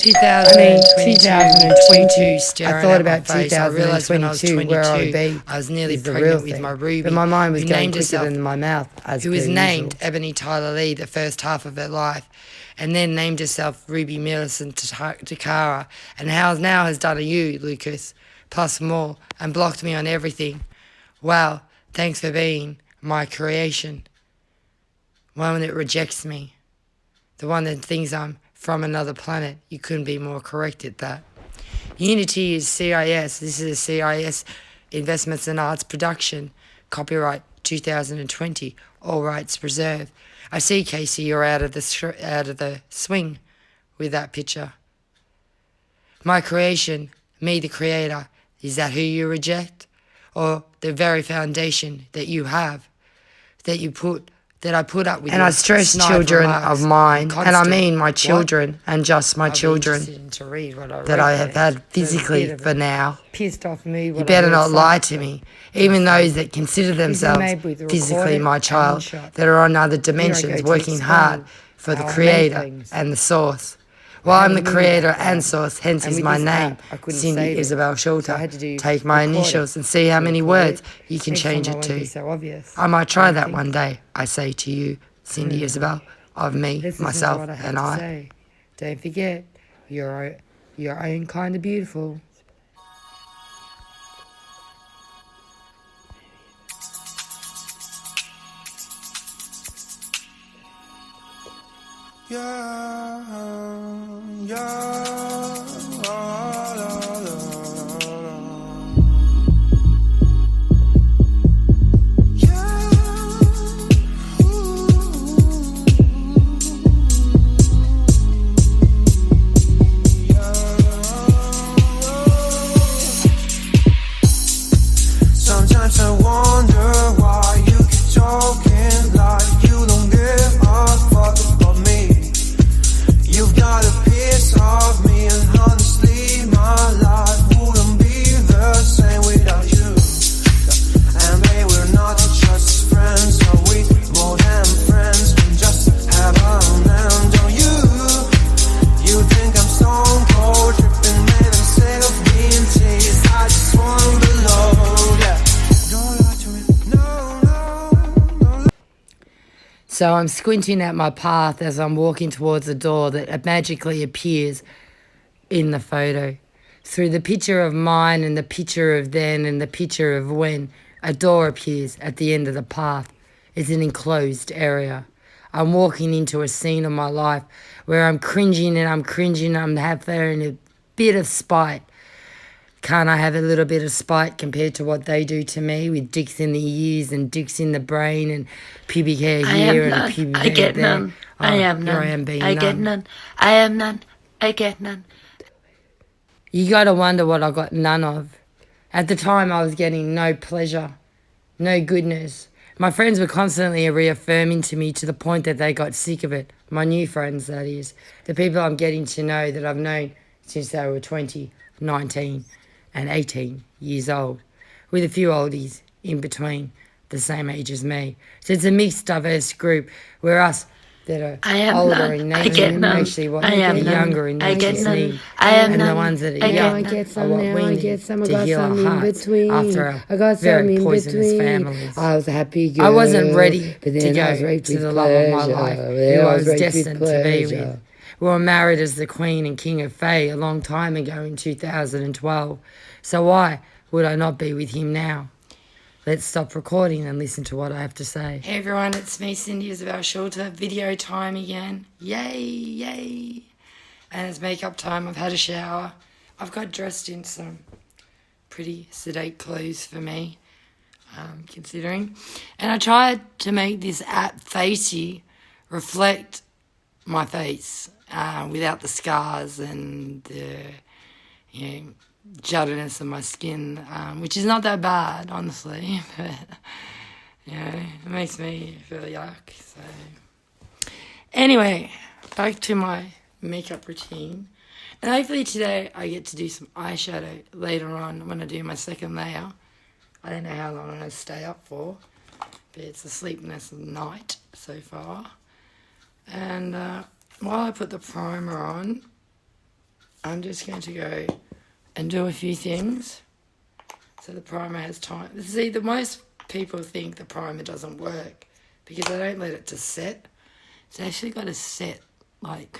2022, I thought about 2022, where I would be. I was nearly is the pregnant real with my thing. Ruby, But my mind was who going named quicker herself, than my mouth, as who per was named usual. Ebony Tyler Lee the first half of her life, and then named herself Ruby Millicent Takara, and now has done a you, Lucas, plus more, and blocked me on everything. Wow, thanks for being my creation. One that rejects me. The one that thinks I'm from another planet. You couldn't be more correct at that. Unity is CIS. This is a CIS Investments in Arts production. Copyright 2020. All rights reserved. I see, Casey, you're out of the swing with that picture. My creation, me the creator, is that who you reject? Or the very foundation that you have, that I put up with? And I stress children of mine, and I mean my children, and just my children, that I have had physically for now. Pissed off me. You better not lie to me. Even those that consider themselves physically my child, that are on other dimensions, working hard for the creator and the source. Well, I'm the creator and source, hence is my name, Cindy Isabelle Shelter. Take my initials and see how many words you can change it to. I might try that one day, I say to you, Cindy Isabelle, of me, myself, and I. Don't forget, you're your own kind of beautiful. Sometimes I wonder why you keep talking like you don't give a fuck about me. You've got a piece of me, and honestly my life wouldn't be the same without you. And babe, we're not just friends, are we more than friends? We just have an end on you. You think I'm stone cold, tripping, made them sick of being teased. I just wanna be loved, yeah. So I'm squinting at my path as I'm walking towards a door that magically appears in the photo. Through the picture of mine and the picture of then and the picture of when, a door appears at the end of the path. It's an enclosed area. I'm walking into a scene of my life where I'm cringing, I'm having a bit of spite. Can't I have a little bit of spite compared to what they do to me, with dicks in the ears and dicks in the brain and pubic hair here and pubic hair there? I get none. I am none. I am being I get none. I am none. I get none. You got to wonder what I got none of. At the time, I was getting no pleasure, no goodness. My friends were constantly reaffirming to me to the point that they got sick of it. My new friends, that is. The people I'm getting to know that I've known since they were 20, 19, and 18 years old, with a few oldies in between, the same age as me. So it's a mixed, diverse group where us that are older in nature actually what they're younger in nature and the ones that are young are what we need to heal our hearts after our very poisonous families. I was a happy girl. I wasn't ready but to then I was go raped to with the love of my pleasure. life, Then who I I was raped with destined to be pleasure. with. We were married as the Queen and King of Fae a long time ago in 2012. So why would I not be with him now? Let's stop recording and listen to what I have to say. Hey everyone, it's me, Cindy Isabelle Shelter. Video time again. Yay, yay. And it's makeup time. I've had a shower. I've got dressed in some pretty sedate clothes for me, considering. And I tried to make this app Facey reflect my face without the scars and the juddiness of my skin, which is not that bad, honestly, but it makes me feel yuck. So anyway, back to my makeup routine, and hopefully today I get to do some eyeshadow later on when I do my second layer. I don't know how long I'm going to stay up for, but it's a sleepless night so far. And while I put the primer on, I'm just going to go and do a few things so the primer has time. See, the most people think the primer doesn't work because they don't let it to set. It's actually got to set like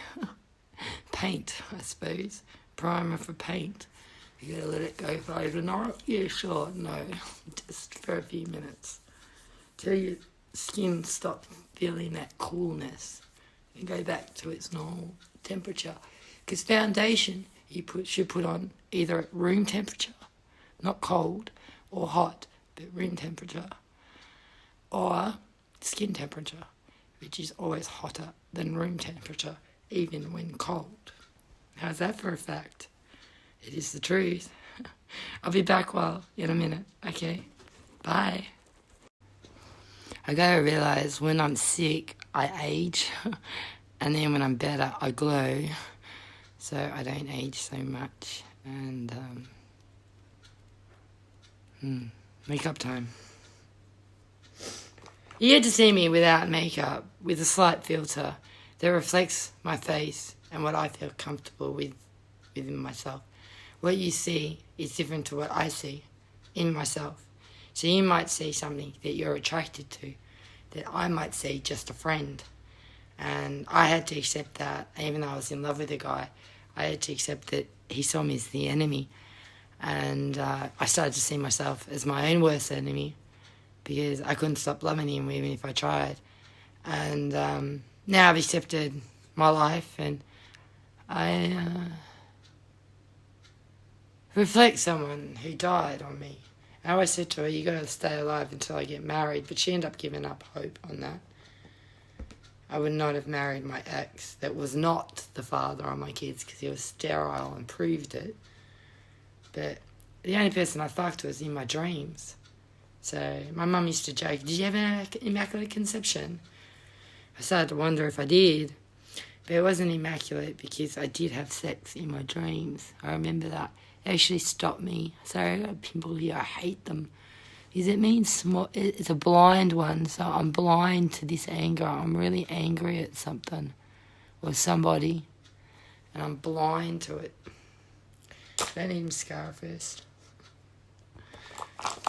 paint, I suppose. Primer for paint. You got to let it go for overnight. Yeah, sure. No, just for a few minutes till your skin stops feeling that coolness and go back to its normal temperature. Because foundation should put on either at room temperature, not cold or hot, but room temperature, or skin temperature, which is always hotter than room temperature, even when cold. How's that for a fact? It is the truth. I'll be back in a minute. Okay, bye. I gotta realise when I'm sick, I age, and then when I'm better, I glow. So I don't age so much. And makeup time. You get to see me without makeup, with a slight filter that reflects my face and what I feel comfortable with within myself. What you see is different to what I see in myself. So you might see something that you're attracted to, that I might see just a friend. And I had to accept that, even though I was in love with a guy, I had to accept that he saw me as the enemy. And I started to see myself as my own worst enemy because I couldn't stop loving him even if I tried. And now I've accepted my life and I reflect someone who died on me. I always said to her, you got to stay alive until I get married, but she ended up giving up hope on that. I would not have married my ex that was not the father of my kids because he was sterile and proved it. But the only person I fucked was in my dreams. So my mum used to joke, did you have an immaculate conception? I started to wonder if I did. But it wasn't immaculate because I did have sex in my dreams. I remember that. It actually stopped me. Sorry, I got a pimple here. I hate them. Because it means it's a blind one. So I'm blind to this anger. I'm really angry at something or somebody. And I'm blind to it. I need mascara first.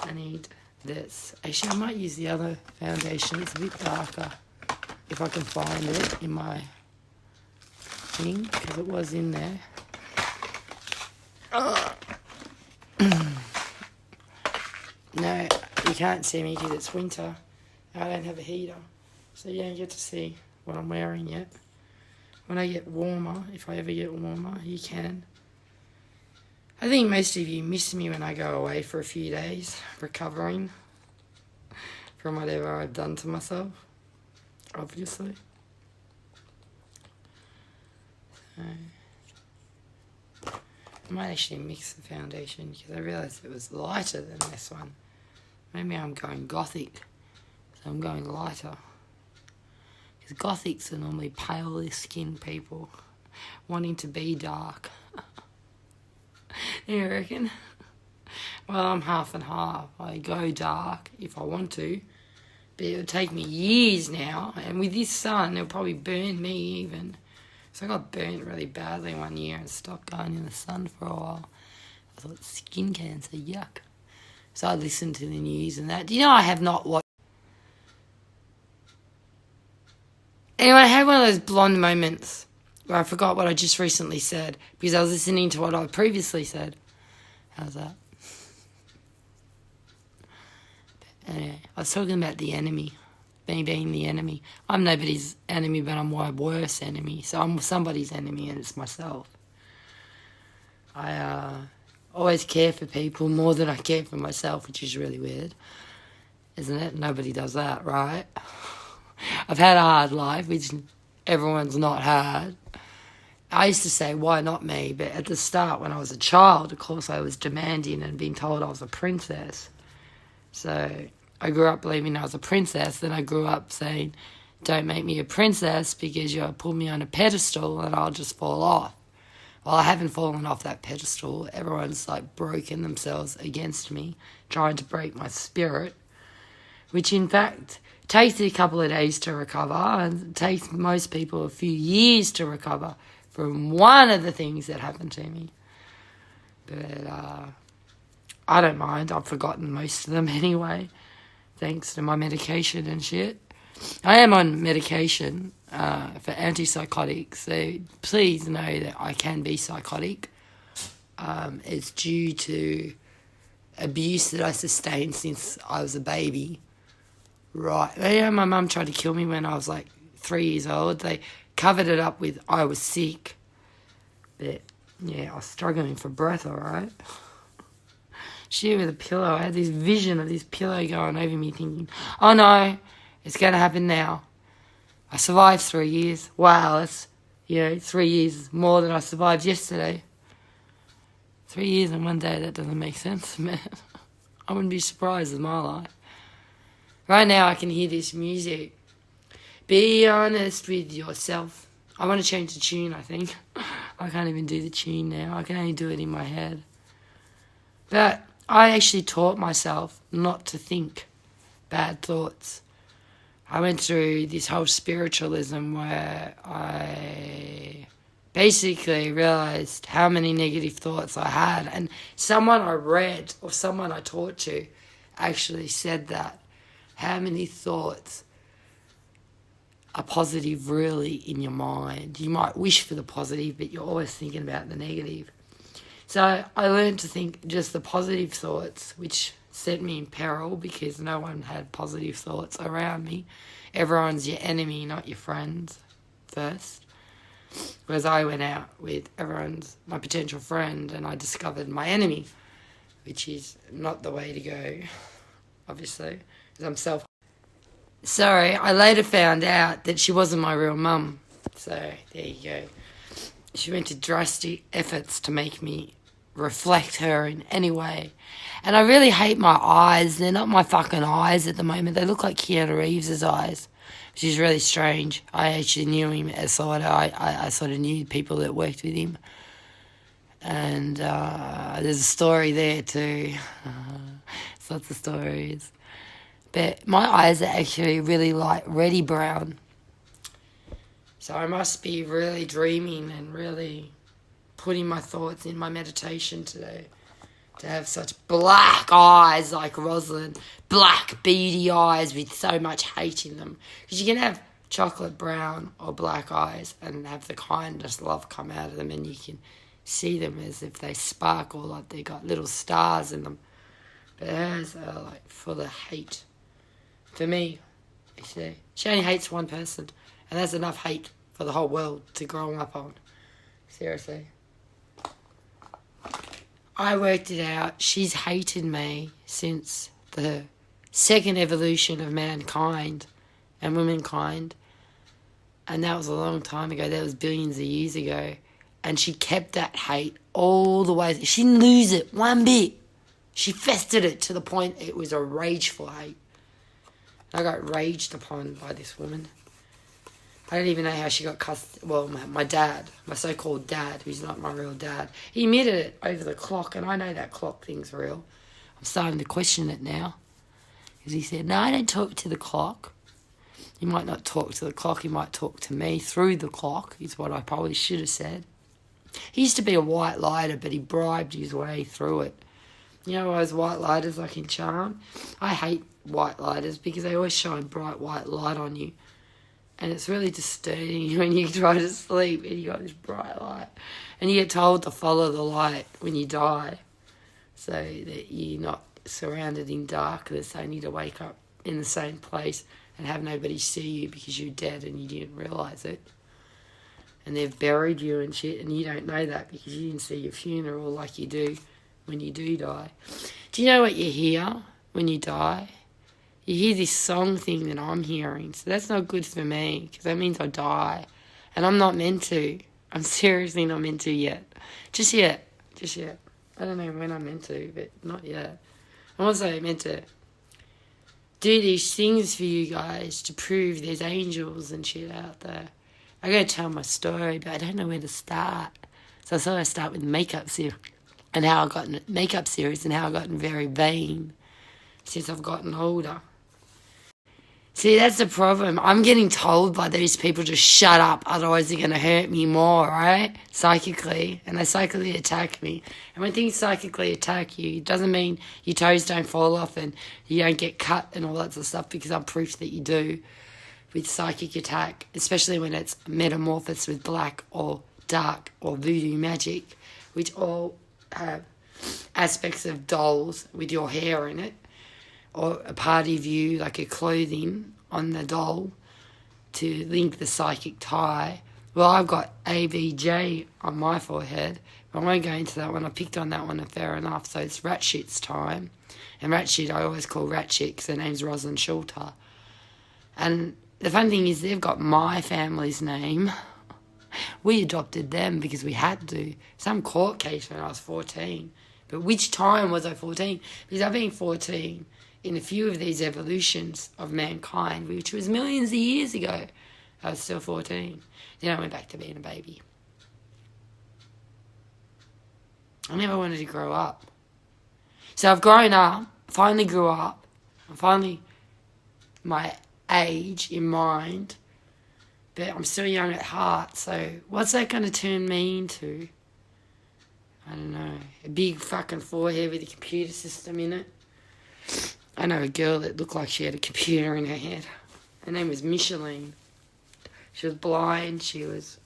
I need this. Actually, I might use the other foundation. It's a bit darker. If I can find it in my thing, because it was in there. No, you can't see me because it's winter. I don't have a heater, so you don't get to see what I'm wearing yet. When I get warmer, if I ever get warmer, you can. I think most of you miss me when I go away for a few days, recovering from whatever I've done to myself, obviously. So, I might actually mix the foundation because I realised it was lighter than this one. Maybe I'm going gothic, so I'm going lighter. Because gothics are normally paler skinned people wanting to be dark. You reckon? Well, I'm half and half. I go dark if I want to, but it'll take me years now, and with this sun, it'll probably burn me even. So I got burnt really badly one year and stopped going in the sun for a while. I thought, skin cancer, yuck. So I listened to the news and that. Do you know I have not watched... Anyway, I had one of those blonde moments where I forgot what I just recently said because I was listening to what I previously said. How's that? But anyway, I was talking about the enemy. Me being the enemy. I'm nobody's enemy, but I'm my worst enemy. So I'm somebody's enemy and it's myself. I always care for people more than I care for myself, which is really weird. Isn't it? Nobody does that, right? I've had a hard life, which everyone's not had. I used to say, why not me? But at the start, when I was a child, of course, I was demanding and being told I was a princess. So I grew up believing I was a princess. Then I grew up saying, don't make me a princess because you'll put me on a pedestal and I'll just fall off. Well, I haven't fallen off that pedestal. Everyone's like broken themselves against me, trying to break my spirit, which in fact takes a couple of days to recover and takes most people a few years to recover. from one of the things that happened to me. But I don't mind. I've forgotten most of them anyway, thanks to my medication and shit. I am on medication for antipsychotics, so please know that I can be psychotic. It's due to abuse that I sustained since I was a baby. Right. Yeah, my mum tried to kill me when I was like 3 years old. They covered it up with I was sick. But, yeah, I was struggling for breath, all right? Shit, with a pillow. I had this vision of this pillow going over me thinking, oh, no, it's going to happen now. I survived 3 years. Wow, that's, 3 years more than I survived yesterday. 3 years in one day, that doesn't make sense, man. I wouldn't be surprised in my life. Right now, I can hear this music. Be honest with yourself. I want to change the tune, I think. I can't even do the tune now. I can only do it in my head. But I actually taught myself not to think bad thoughts. I went through this whole spiritualism where I basically realised how many negative thoughts I had. And someone I read or someone I talked to actually said that. How many thoughts are positive really in your mind? You might wish for the positive, but you're always thinking about the negative. So I learned to think just the positive thoughts, which set me in peril because no one had positive thoughts around me. Everyone's your enemy, not your friends first. Whereas I went out with everyone's my potential friend and I discovered my enemy, which is not the way to go, obviously. I'm Sorry, I later found out that she wasn't my real mum. So, there you go. She went to drastic efforts to make me reflect her in any way. And I really hate my eyes. They're not my fucking eyes at the moment. They look like Keanu Reeves' eyes, which is really strange. I actually knew him as sort of, I sort of knew people that worked with him. And there's a story there too. There's lots of stories. But my eyes are actually really light reddy brown. So I must be really dreaming and really putting my thoughts in my meditation today to have such black eyes like Rosalind, black beady eyes with so much hate in them. Because you can have chocolate brown or black eyes and have the kindest love come out of them and you can see them as if they sparkle like they got little stars in them. But hers are like full of hate. For me, you see, she only hates one person, and that's enough hate for the whole world to grow up on. Seriously. I worked it out. She's hated me since the second evolution of mankind and womankind. And that was a long time ago. That was billions of years ago. And she kept that hate all the way. She didn't lose it one bit. She festered it to the point it was a rageful hate. I got raged upon by this woman. I don't even know how she got cussed. Well, my dad, my so-called dad, who's not my real dad, he admitted it over the clock, and I know that clock thing's real. I'm starting to question it now. Because he said, no, I don't talk to the clock. He might not talk to the clock, he might talk to me through the clock, is what I probably should have said. He used to be a white lighter, but he bribed his way through it. You know those white lighters like in Charm? I hate white lighters because they always shine bright white light on you. And it's really disturbing when you try to sleep and you got this bright light. And you get told to follow the light when you die so that you're not surrounded in darkness, only to wake up in the same place and have nobody see you because you're dead and you didn't realise it. And they've buried you and shit and you don't know that because you didn't see your funeral like you do when you do die. Do you know what you hear when you die? You hear this song thing that I'm hearing. So that's not good for me because that means I die. And I'm not meant to. I'm seriously not meant to yet. Just yet. I don't know when I'm meant to, but not yet. I'm also meant to do these things for you guys to prove there's angels and shit out there. I gotta tell my story, but I don't know where to start. So I thought I'd start with makeup series and how I got very vain since I've gotten older. See, that's the problem. I'm getting told by these people to shut up, otherwise they're going to hurt me more, right? Psychically. And they psychically attack me. And when things psychically attack you, it doesn't mean your toes don't fall off and you don't get cut and all that sort of stuff, because I'm proof that you do with psychic attack, especially when it's metamorphosis with black or dark or voodoo magic, which all have aspects of dolls with your hair in it, or a part of you, like a clothing on the doll to link the psychic tie. Well, I've got AVJ on my forehead. I won't go into that one. I picked on that one, and fair enough. So it's rat shit's time. And rat shit, I always call rat shit because her name's Rosalind Schulter. And the fun thing is they've got my family's name. We adopted them because we had to. Some court case when I was 14. But which time was I 14? Because I've been 14 in a few of these evolutions of mankind, which was millions of years ago. I was still 14. Then I went back to being a baby. I never wanted to grow up. So I've grown up, finally grew up, and finally my age in mind, but I'm still young at heart, so what's that going to turn me into? I don't know. A big fucking forehead with a computer system in it. I know a girl that looked like she had a computer in her head. Her name was Micheline. She was blind, she was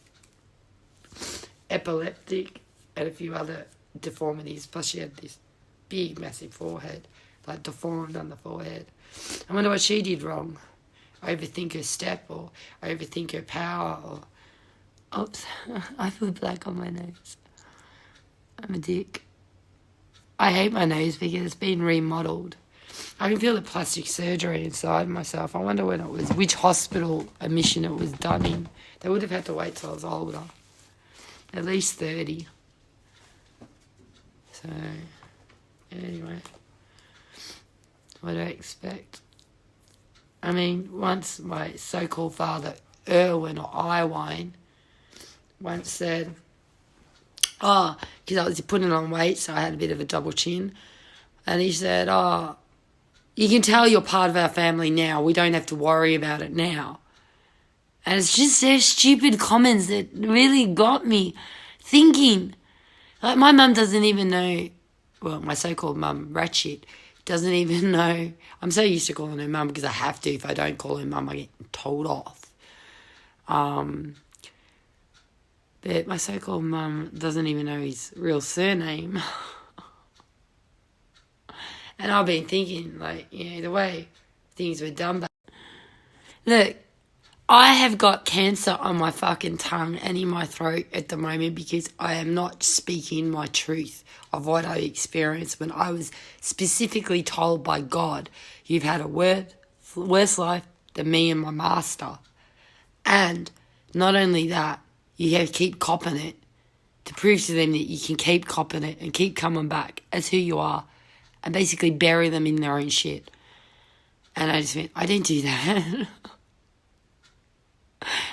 epileptic, and a few other deformities. Plus she had this big, massive forehead, like deformed on the forehead. I wonder what she did wrong. Overthink her step, or overthink her power, or... Oops, I put black on my nose. I'm a dick. I hate my nose because it's been remodelled. I can feel the plastic surgery inside myself. I wonder when it was, which hospital admission it was done in. They would have had to wait till I was older. At least 30. So, anyway. What do I expect? I mean, once my so-called father, Irwin or Iwine, once said, because I was putting on weight, so I had a bit of a double chin. And he said, you can tell you're part of our family now. We don't have to worry about it now. And it's just their stupid comments that really got me thinking. Like, my mum doesn't even know, well, my so-called mum, Ratchet, doesn't even know. I'm so used to calling her mum because I have to. If I don't call her mum, I get told off. But my so-called mum doesn't even know his real surname. And I've been thinking, like, the way things were done back. Look, I have got cancer on my fucking tongue and in my throat at the moment because I am not speaking my truth of what I experienced when I was specifically told by God, you've had a worse life than me and my master. And not only that, you have to keep copping it to prove to them that you can keep copping it and keep coming back as who you are and basically bury them in their own shit. And I just went, I didn't do that.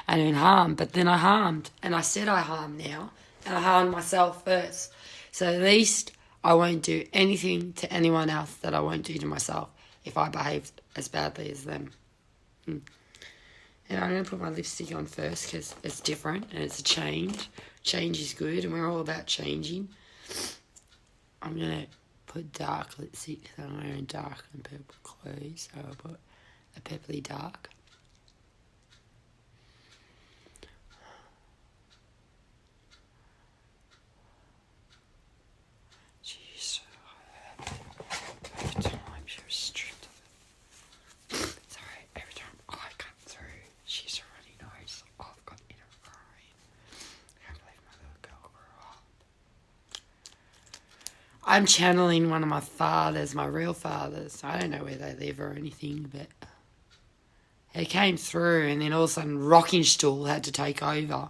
I didn't harm, but then I harmed. And I said I harmed now, and I harmed myself first. So at least I won't do anything to anyone else that I won't do to myself if I behaved as badly as them. And I'm going to put my lipstick on first because it's different and it's a change. Change is good and we're all about changing. I'm going to put dark lipstick because I'm wearing dark and purple clothes. So I'll put a purpley dark. Jeez. Every time she was stripped of it. Sorry, every time I come through, she's already knows I've got inner crying. I can't believe my little girl grew up. I'm channeling one of my fathers, my real fathers. I don't know where they live or anything, but he came through and then all of a sudden Rocking Stool had to take over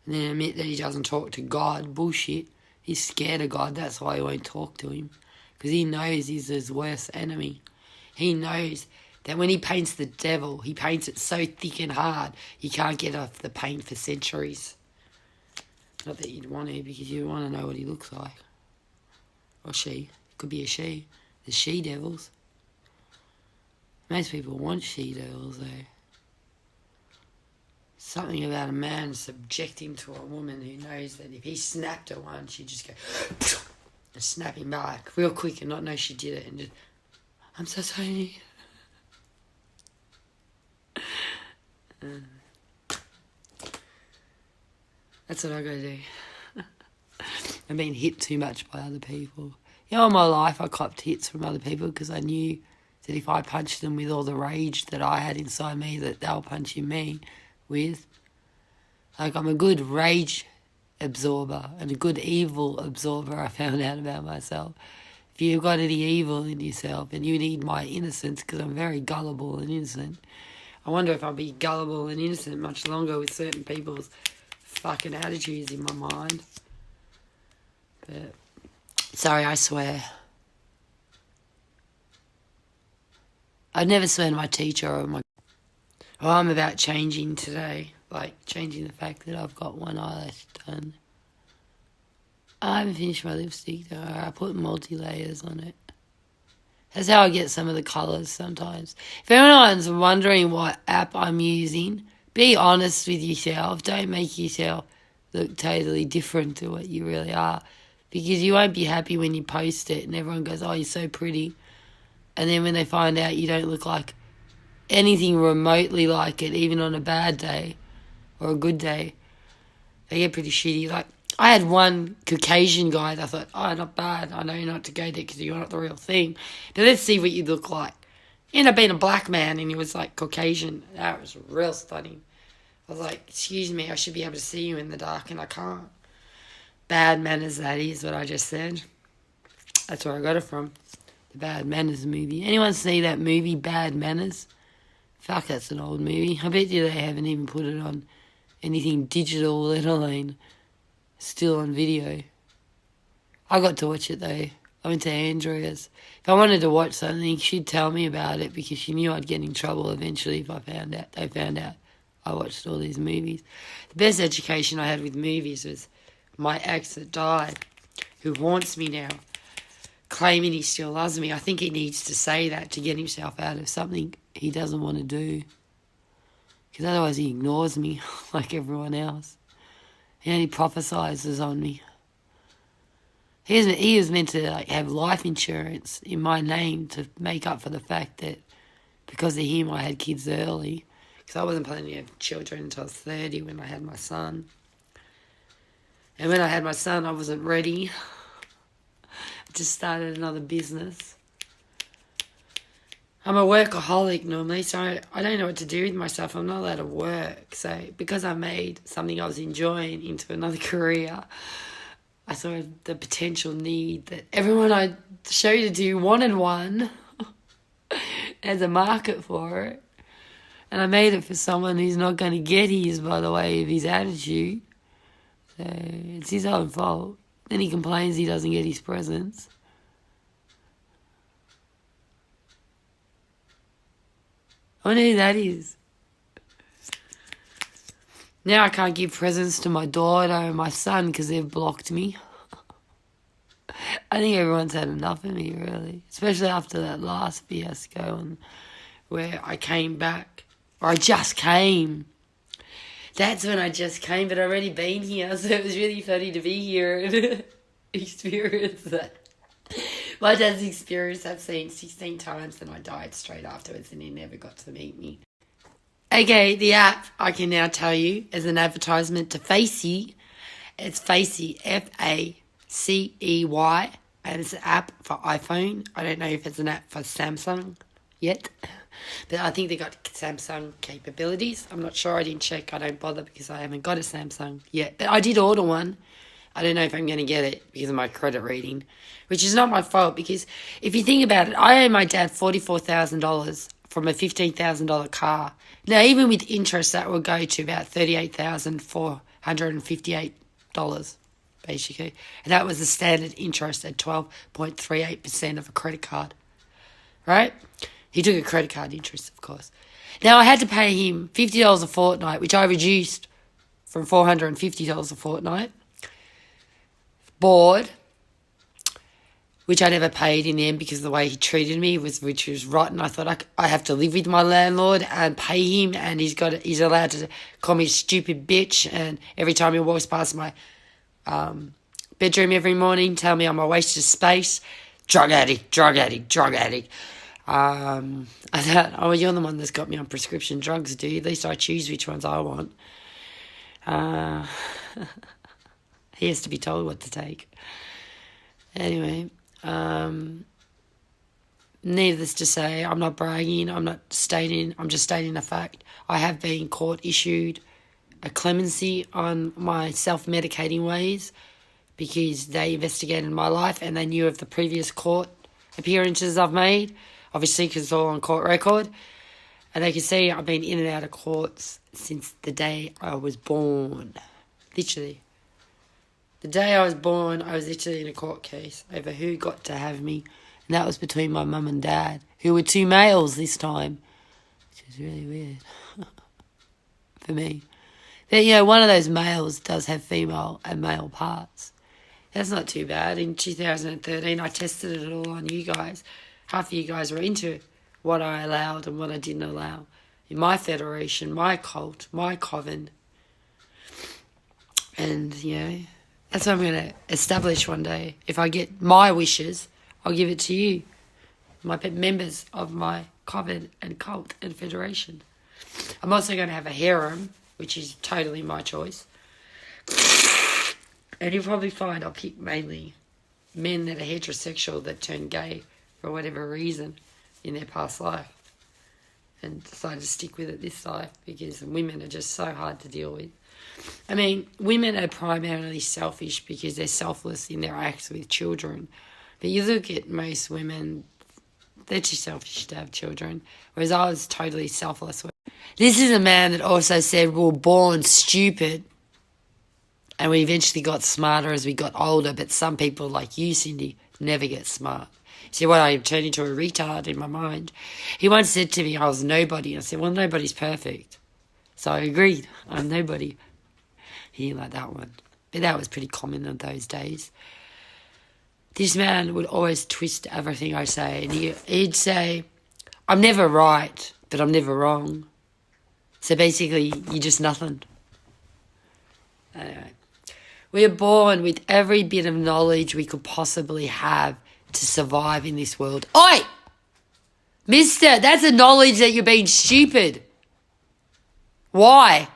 and then admit that he doesn't talk to God. Bullshit. He's scared of God, that's why he won't talk to him. Because he knows he's his worst enemy. He knows that when he paints the devil, he paints it so thick and hard, you can't get off the paint for centuries. Not that you'd want to, because you want to know what he looks like. Or she. Could be a she. The she devils. Most people want she-girls, though. Something about a man subjecting to a woman who knows that if he snapped at one, she'd just go and snap him back real quick and not know she did it and just, I'm so sorry. That's what I gotta do. I've been hit too much by other people. All my life I copped hits from other people because I knew that if I punched them with all the rage that I had inside me, that they were punching me with. Like, I'm a good rage absorber and a good evil absorber, I found out about myself. If you've got any evil in yourself and you need my innocence, because I'm very gullible and innocent, I wonder if I'll be gullible and innocent much longer with certain people's fucking attitudes in my mind. But, sorry, I swear. I'd never swear to my teacher or my... Oh, I'm about changing today. Like, changing the fact that I've got one eyelash done. I haven't finished my lipstick, though. I put multi-layers on it. That's how I get some of the colours sometimes. If anyone's wondering what app I'm using, be honest with yourself. Don't make yourself look totally different to what you really are. Because you won't be happy when you post it and everyone goes, oh, you're so pretty. And then when they find out you don't look like anything remotely like it, even on a bad day or a good day, they get pretty shitty. Like, I had one Caucasian guy that I thought, oh, not bad. I know not to go there because you're not the real thing. But let's see what you look like. He ended up being a black man and he was like Caucasian. That was real stunning. I was like, excuse me, I should be able to see you in the dark and I can't. Bad Manners, that is what I just said. That's where I got it from. The Bad Manners movie. Anyone see that movie, Bad Manners? Fuck, that's an old movie. I bet you they haven't even put it on anything digital, let alone still on video. I got to watch it though. I went to Andrea's. If I wanted to watch something, she'd tell me about it because she knew I'd get in trouble eventually if they found out I watched all these movies. The best education I had with movies was my ex that died, who haunts me now, claiming he still loves me. I think he needs to say that to get himself out of something he doesn't want to do. Because otherwise he ignores me like everyone else. He only prophesises on me. He was meant to have life insurance in my name to make up for the fact that because of him I had kids early. Because I wasn't planning to have children until I was 30 when I had my son. And when I had my son, I wasn't ready. I just started another business. I'm a workaholic normally, so I don't know what to do with myself. I'm not allowed to work. So because I made something I was enjoying into another career, I saw the potential need that everyone I showed it to wanted one. There's a market for it. And I made it for someone who's not going to get his by the way of his attitude. So it's his own fault. Then he complains he doesn't get his presents. I wonder who that is. Now I can't give presents to my daughter and my son because they've blocked me. I think everyone's had enough of me, really. Especially after that last fiasco and where I came back. Or I just came. That's when I just came, but I'd already been here, so it was really funny to be here and experience that. My dad's experience I've seen 16 times and I died straight afterwards and he never got to meet me. Okay, the app, I can now tell you, is an advertisement to Facey. It's Facey, Facey, and it's an app for iPhone. I don't know if it's an app for Samsung yet, but I think they got Samsung capabilities. I'm not sure, I didn't check, I don't bother because I haven't got a Samsung yet. But I did order one. I don't know if I'm going to get it because of my credit rating, which is not my fault because if you think about it, I owe my dad $44,000 from a $15,000 car. Now, even with interest, that will go to about $38,458, basically. And that was the standard interest at 12.38% of a credit card, right? He took a credit card interest, of course. Now, I had to pay him $50 a fortnight, which I reduced from $450 a fortnight. Board, which I never paid in the end because the way he treated me which was rotten. I thought I have to live with my landlord and pay him, and he's allowed to call me a stupid bitch, and every time he walks past my bedroom every morning, tell me I'm a waste of space. Drug addict. I thought, oh, you're the one that's got me on prescription drugs, dude. At least I choose which ones I want. He has to be told what to take. Anyway, needless to say, I'm not bragging, I'm just stating a fact. I have been court-issued a clemency on my self-medicating ways because they investigated my life and they knew of the previous court appearances I've made, obviously because it's all on court record. And they can see I've been in and out of courts since the day I was born. Literally. The day I was born, I was literally in a court case over who got to have me. And that was between my mum and dad, who were two males this time, which is really weird for me. But, one of those males does have female and male parts. That's not too bad. In 2013, I tested it all on you guys. Half of you guys were into what I allowed and what I didn't allow. In my federation, my cult, my coven. And, that's what I'm going to establish one day. If I get my wishes, I'll give it to you, my members of my coven and cult and federation. I'm also going to have a harem, which is totally my choice. And you'll probably find I'll pick mainly men that are heterosexual that turn gay for whatever reason in their past life and decide to stick with it this life because women are just so hard to deal with. I mean, women are primarily selfish because they're selfless in their acts with children. But you look at most women, they're too selfish to have children, whereas I was totally selfless. This is a man that also said we were born stupid and we eventually got smarter as we got older, but some people like you, Cindy, never get smart. See what, I turned into a retard in my mind. He once said to me I was nobody. I said, well, nobody's perfect. So I agreed, I'm nobody. He didn't like that one. But that was pretty common in those days. This man would always twist everything I say. And he'd say, I'm never right, but I'm never wrong. So basically, you're just nothing. Anyway, we are born with every bit of knowledge we could possibly have to survive in this world. Oi! Mister, that's a knowledge that you're being stupid. Why?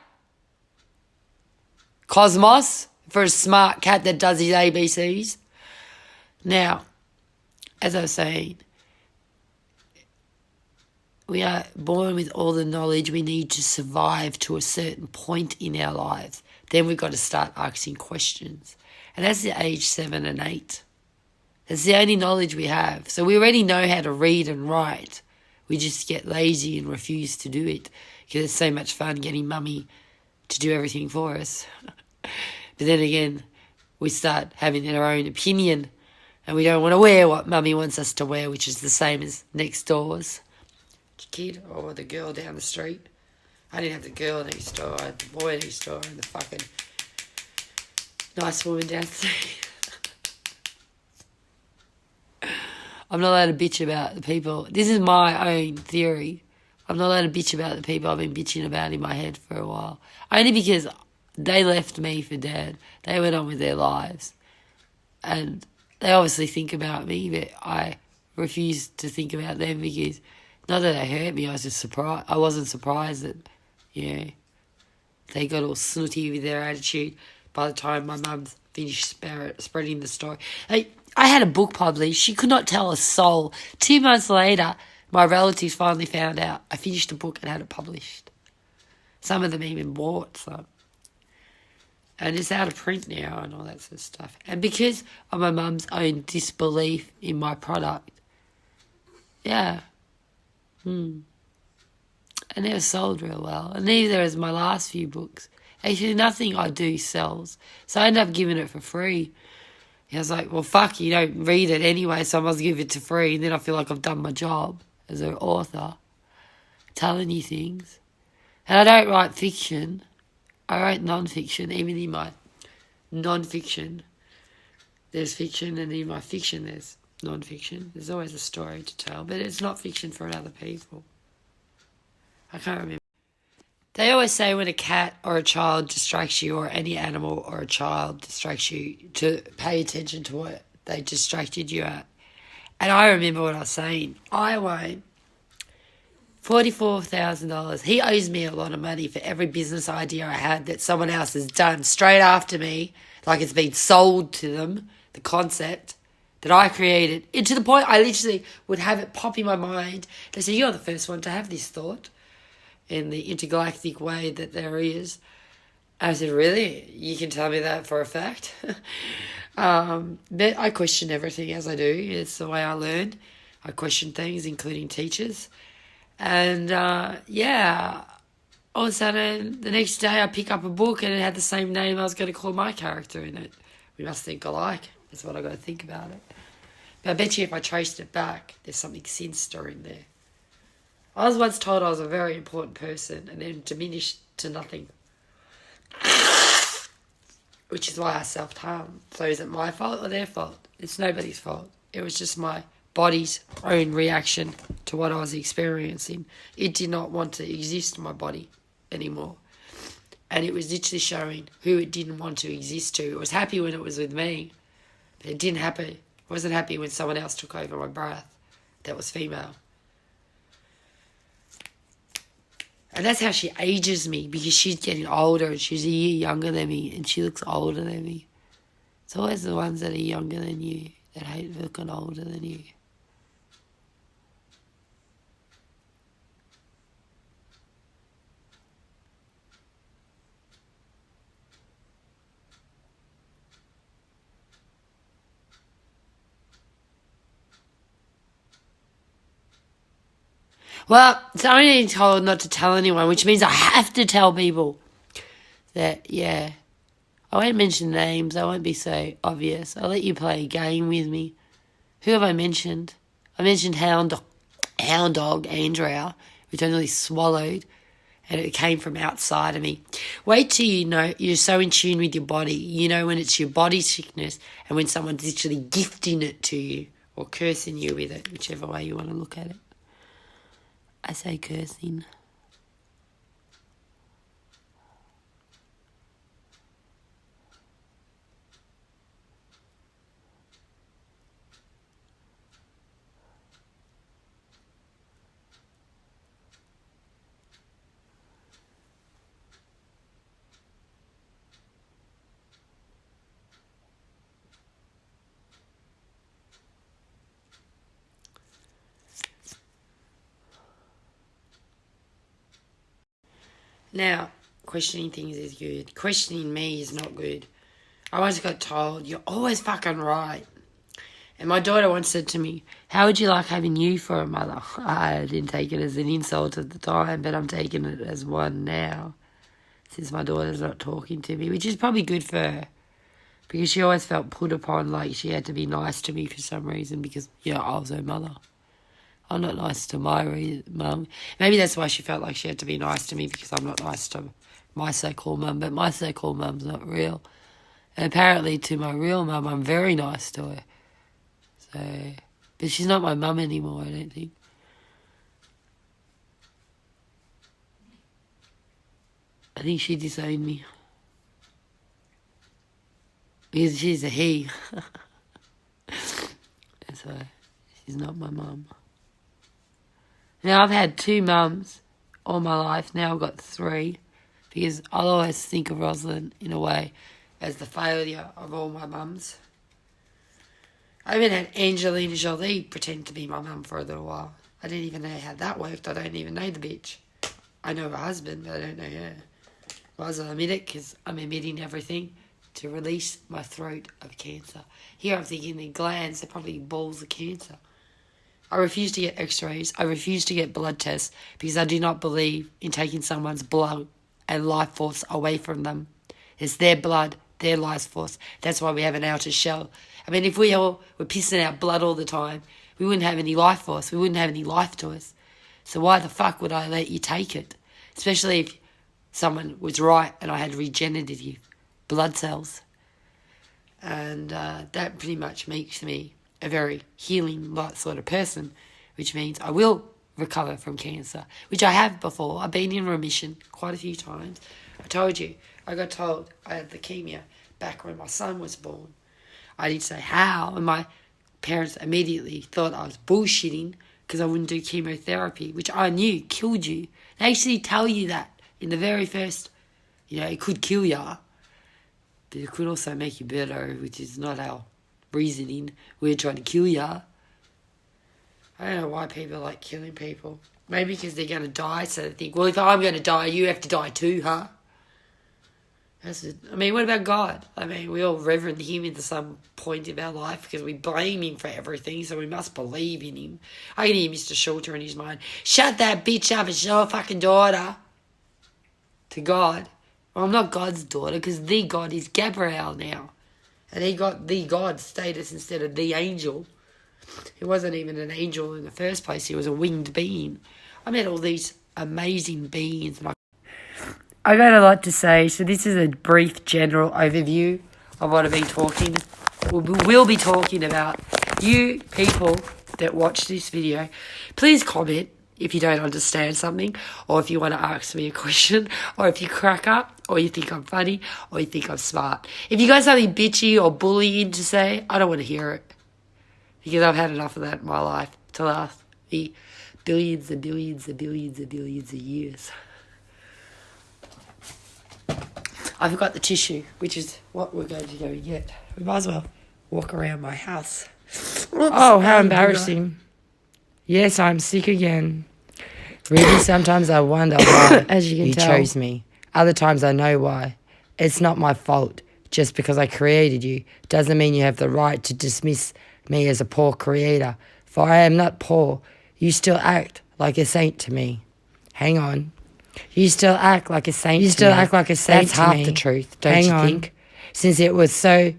Cosmos, for a smart cat that does his ABCs. Now, as I was saying, we are born with all the knowledge we need to survive to a certain point in our lives. Then we've got to start asking questions. And that's the age 7 and 8. That's the only knowledge we have. So we already know how to read and write. We just get lazy and refuse to do it because it's so much fun getting mummy to do everything for us. But then again, we start having our own opinion and we don't want to wear what mummy wants us to wear, which is the same as next door's kid or the girl down the street. I didn't have the girl next door, I had the boy next door and the fucking nice woman down the street. I'm not allowed to bitch about the people. This is my own theory. I'm not allowed to bitch about the people I've been bitching about in my head for a while. Only because they left me for dead. They went on with their lives. And they obviously think about me, but I refuse to think about them because not that they hurt me, I was just surprised. I wasn't surprised that, they got all snooty with their attitude by the time my mum's finished spreading the story. I had a book published. She could not tell a soul. 2 months later, my relatives finally found out. I finished the book and had it published. Some of them even bought some. And it's out of print now and all that sort of stuff. And because of my mum's own disbelief in my product, I never sold real well. And neither is my last few books. Actually, nothing I do sells. So I ended up giving it for free. I was like, well, fuck, you don't read it anyway, so I must give it to free. And then I feel like I've done my job as an author, telling you things. And I don't write fiction. I write non-fiction. Even in my non-fiction, there's fiction, and in my fiction, there's non-fiction. There's always a story to tell, but it's not fiction for other people. I can't remember. They always say when a cat or a child distracts you, or any animal or a child distracts you, to pay attention to what they distracted you at. And I remember what I was saying. I won $44,000. He owes me a lot of money for every business idea I had that someone else has done straight after me, like it's been sold to them, the concept that I created. And to the point I literally would have it pop in my mind. They say, you're the first one to have this thought in the intergalactic way that there is. I said, really? You can tell me that for a fact? But I question everything as I do. It's the way I learn. I question things, including teachers. And, all of a sudden, the next day I pick up a book and it had the same name I was going to call my character in it. We must think alike. That's what I got to think about it. But I bet you if I traced it back, there's something sinister in there. I was once told I was a very important person and then diminished to nothing. Which is why I self-harm. So is it my fault or their fault? It's nobody's fault. It was just my body's own reaction to what I was experiencing. It did not want to exist in my body anymore. And it was literally showing who it didn't want to exist to. It was happy when it was with me, but it didn't happen. It wasn't happy when someone else took over my breath that was female. And that's how she ages me, because she's getting older and she's a year younger than me and she looks older than me. It's always the ones that are younger than you that hate looking older than you. Well, it's only told not to tell anyone, which means I have to tell people that, yeah. I won't mention names. I won't be so obvious. I'll let you play a game with me. Who have I mentioned? I mentioned Hound Dog, Andrea, which I nearly swallowed, and it came from outside of me. Wait till you know you're so in tune with your body. You know when it's your body sickness and when someone's literally gifting it to you or cursing you with it, whichever way you want to look at it. I say cursing. Now, questioning things is good. Questioning me is not good. I once got told, you're always fucking right. And my daughter once said to me, how would you like having you for a mother? I didn't take it as an insult at the time, but I'm taking it as one now, since my daughter's not talking to me, which is probably good for her. Because she always felt put upon, like she had to be nice to me for some reason, because, I was her mother. I'm not nice to my mum. Maybe that's why she felt like she had to be nice to me, because I'm not nice to my so-called mum, but my so-called mum's not real. And apparently to my real mum, I'm very nice to her. So, but she's not my mum anymore, I don't think. I think she disowned me. Because she's a he. So, she's not my mum. Now, I've had 2 mums all my life. Now I've got 3. Because I'll always think of Rosalind, in a way, as the failure of all my mums. I even had Angelina Jolie pretend to be my mum for a little while. I didn't even know how that worked. I don't even know the bitch. I know her husband, but I don't know her. Well, I'll admit it, because I'm admitting everything to release my throat of cancer. Here I'm thinking the glands are probably balls of cancer. I refuse to get x-rays. I refuse to get blood tests because I do not believe in taking someone's blood and life force away from them. It's their blood, their life force. That's why we have an outer shell. I mean, if we all were pissing out blood all the time, we wouldn't have any life force. We wouldn't have any life to us. So why the fuck would I let you take it? Especially if someone was right and I had regenerative blood cells. And that pretty much makes me a very healing sort of person, which means I will recover from cancer, which I have before. I've been in remission quite a few times. I told you, I got told I had leukemia back when my son was born. I didn't say how, and my parents immediately thought I was bullshitting because I wouldn't do chemotherapy, which I knew killed you. They actually tell you that in the very first, it could kill you, but it could also make you better, which is not our reasoning. We're trying to kill you. I don't know why people like killing people. Maybe because they're going to die, so they think, well, if I'm going to die, you have to die too, huh? What about God? We all reverend him at some point of our life because we blame him for everything, so we must believe in him. I can hear Mr. Schulter in his mind, shut that bitch up, it's your fucking daughter. To God. Well, I'm not God's daughter because the God is Gabriel now. And he got the God status instead of the angel. He wasn't even an angel in the first place, he was a winged being. I met all these amazing beings and I got a lot to say, so this is a brief general overview of what we'll be talking about. You people that watch this video, please comment if you don't understand something, or if you want to ask me a question, or if you crack up, or you think I'm funny, or you think I'm smart. If you got something bitchy or bullying to say, I don't want to hear it, because I've had enough of that in my life to last me billions and billions and billions and billions of years. I forgot the tissue, which is what we're going to go and get. We might as well walk around my house. Oh, how embarrassing. Yes, I'm sick again. Really, sometimes I wonder why as you can tell. Chose me. Other times I know why. It's not my fault. Just because I created you doesn't mean you have the right to dismiss me as a poor creator. For I am not poor. You still act like a saint to me. Hang on. You still act like a saint. You still act like a saint. That's half the truth, don't you think? Since it was so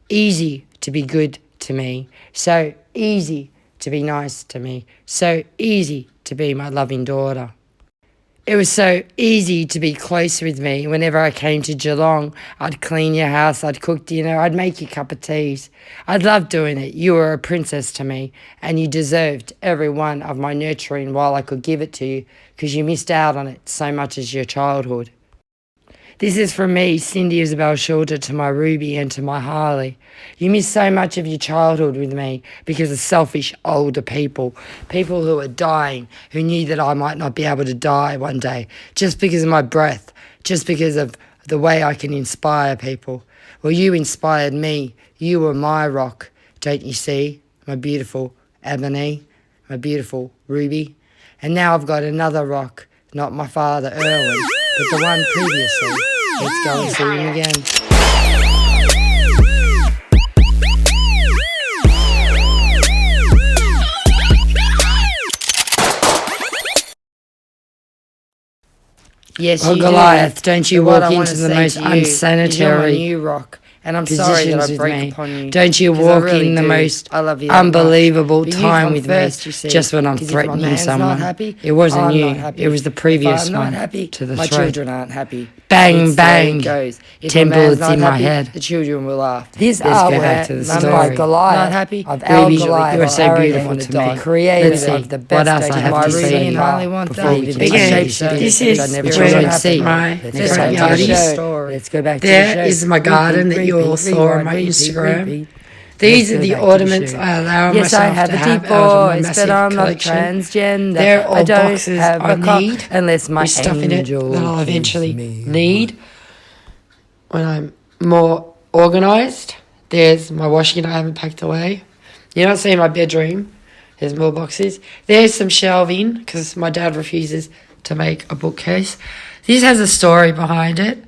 easy to be good to me, so easy to be nice to me, so easy to be my loving daughter. It was so easy to be close with me. Whenever I came to Geelong, I'd clean your house, I'd cook dinner, I'd make you a cup of teas. I'd love doing it. You were a princess to me, and you deserved every one of my nurturing while I could give it to you, because you missed out on it so much as your childhood. This is from me, Cindy Isabelle Schulter, to my Ruby and to my Harley. You missed so much of your childhood with me because of selfish older people who are dying, who knew that I might not be able to die one day, just because of my breath, just because of the way I can inspire people. Well, you inspired me. You were my rock, don't you see? My beautiful Ebony, my beautiful Ruby. And now I've got another rock, not my father Erwin, but the one previously. Let's go and see him again. Yes, you Goliath, don't you walk into the most unsanitary new rock. And I'm sorry that I break upon you. Don't you walk in the most unbelievable time with me just when I'm threatening someone. It wasn't you. It was the previous one. To the my throat. children aren't happy. Bang, bang. Temperist in my happy, head. The children will laugh. Let's go back to the story. Like Goliath, not happy. Of our Goliath, you are so beautiful to me. Created of the best. What else I have to say before we begin? This is where you see my front yard. Let's go back to the show. There is my garden that you all saw on my Instagram. These are the ornaments I allow myself to have out of my massive collection. Transgender. They're all boxes I need unless my with stuff in it that I'll eventually need when I'm more organised. There's my washing I haven't packed away. You're not seeing my bedroom. There's more boxes. There's some shelving because my dad refuses to make a bookcase. This has a story behind it.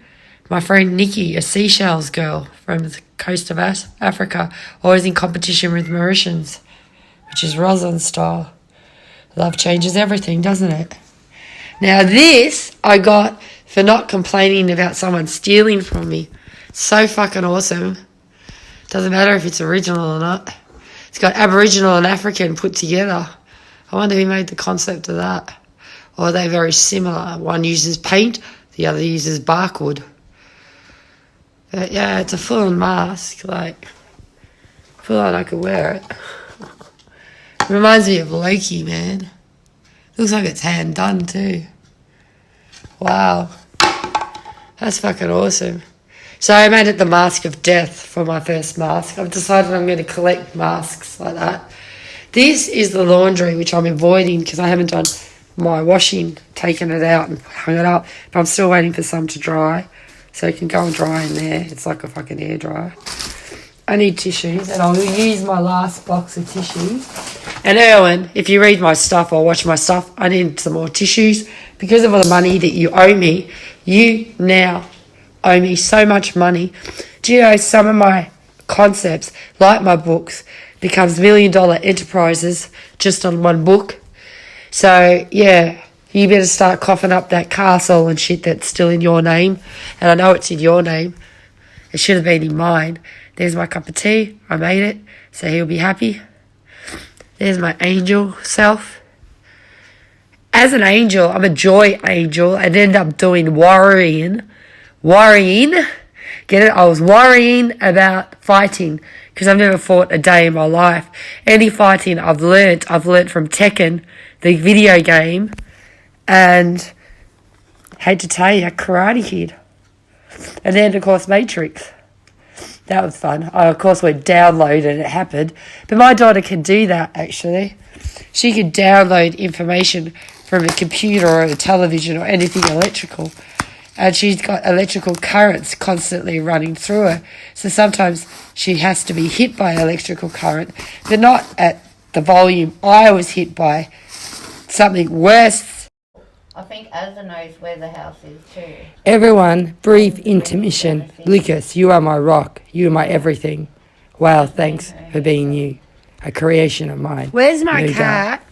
My friend Nikki, a Seychelles girl from the coast of Africa, always in competition with Mauritians, which is rosin style. Love changes everything, doesn't it? Now this I got for not complaining about someone stealing from me. So fucking awesome. Doesn't matter if it's original or not. It's got Aboriginal and African put together. I wonder who made the concept of that. Or are they very similar? One uses paint, the other uses barkwood. But yeah, it's a full-on mask. Like, I feel like I could wear it. Reminds me of Loki, man. Looks like it's hand done too. Wow. That's fucking awesome. So I made it the mask of death for my first mask. I've decided I'm going to collect masks like that. This is the laundry, which I'm avoiding because I haven't done my washing, taken it out and hung it up. But I'm still waiting for some to dry. So it can go and dry in there. It's like a fucking hairdryer. I need tissues, and I'll use my last box of tissues. And Erwin, if you read my stuff or watch my stuff, I need some more tissues. Because of all the money that you owe me, you now owe me so much money. Do you know some of my concepts, like my books, becomes $1 million enterprises just on one book? So, yeah, you better start coughing up that castle and shit that's still in your name. And I know it's in your name. It should have been in mine. There's my cup of tea. I made it, so he'll be happy. There's my angel self. As an angel, I'm a joy angel. I'd end up doing worrying. Get it? I was worrying about fighting because I've never fought a day in my life. Any fighting I've learnt from Tekken, the video game, and hate to tell you, Karate Kid. And then, of course, Matrix. That was fun. I, of course, went download and it happened. But my daughter can do that, actually. She can download information from a computer or a television or anything electrical. And she's got electrical currents constantly running through her. So sometimes she has to be hit by electrical current, but not at the volume I was hit by. Something worse. I think Azza knows where the house is too. Everyone, brief intermission. Lucas, you are my rock. You are my everything. Wow, thanks for being you. A creation of mine. Where's my No cat? doubt.